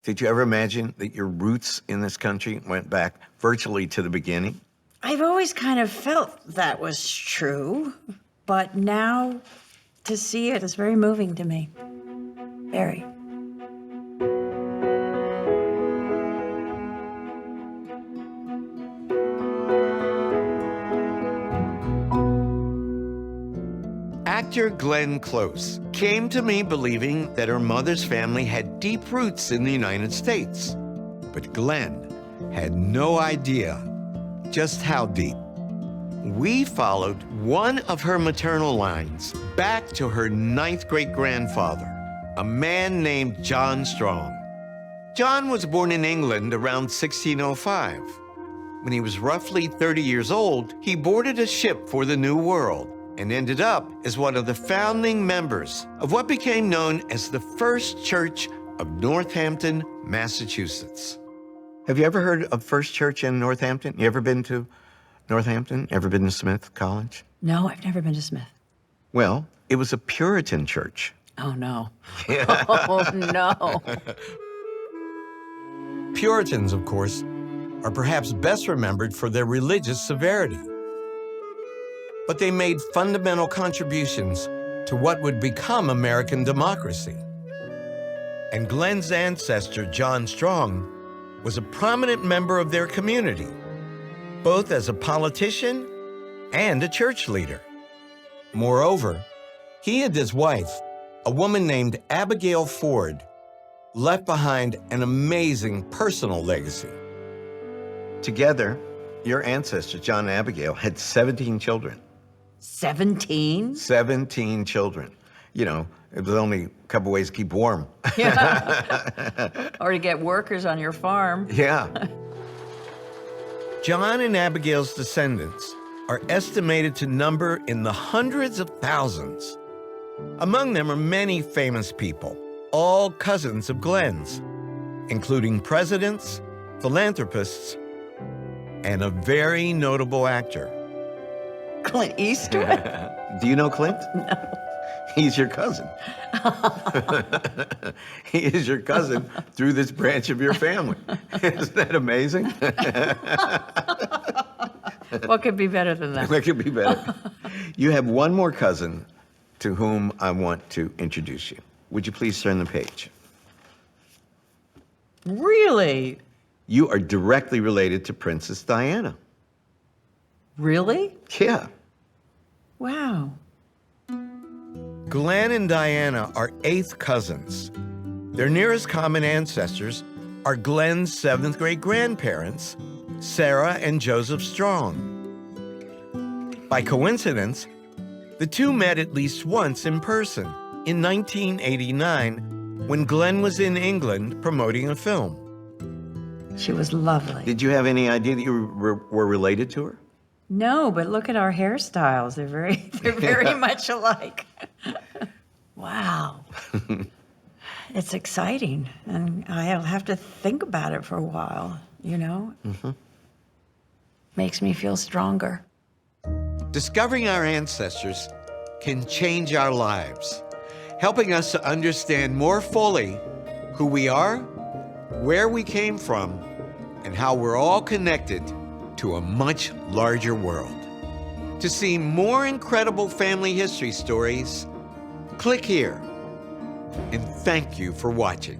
Did you ever imagine that your roots in this country went back virtually to the beginning? I've always kind of felt that was true, but now to see it is very moving to me. Very. Actor Glenn Close came to me believing that her mother's family had deep roots in the United States. But Glenn had no idea just how deep. We followed one of her maternal lines back to her 9th great-grandfather, a man named John Strong. John was born in England around 1605. When he was roughly 30 years old, he boarded a ship for the New World and ended up as one of the founding members of what became known as the First Church of Northampton, Massachusetts. Have you ever heard of First Church in Northampton? You ever been to Northampton? Ever been to Smith College? No, I've never been to Smith. Well, it was a Puritan church. Oh, no. Oh, no. Puritans, of course, are perhaps best remembered for their religious severity. But they made fundamental contributions to what would become American democracy. And Glenn's ancestor, John Strong, was a prominent member of their community, both as a politician and a church leader. Moreover, he and his wife, a woman named Abigail Ford, left behind an amazing personal legacy. Together, your ancestors, John and Abigail, had 17 children. 17? 17 children. You know, it was only a couple ways to keep warm. Yeah. Or to get workers on your farm. Yeah. John and Abigail's descendants are estimated to number in the hundreds of thousands. Among them are many famous people, all cousins of Glenn's, including presidents, philanthropists, and a very notable actor. Clint Eastwood? Do you know Clint? No. He's your cousin. He is your cousin through this branch of your family. Isn't that amazing? What could be better than that? What could be better? You have one more cousin to whom I want to introduce you. Would you please turn the page? Really? You are directly related to Princess Diana. Really? Yeah. Wow. Glenn and Diana are 8th cousins. Their nearest common ancestors are Glenn's 7th great-grandparents, Sarah and Joseph Strong. By coincidence, the two met at least once in person in 1989 when Glenn was in England promoting a film. She was lovely. Did you have any idea that you were related to her? No, but look at our hairstyles. They're very much alike. Wow. It's exciting, and I'll have to think about it for a while, you know? Mm-hmm. Makes me feel stronger. Discovering our ancestors can change our lives, helping us to understand more fully who we are, where we came from, and how we're all connected to a much larger world. To see more incredible family history stories, click here. And thank you for watching.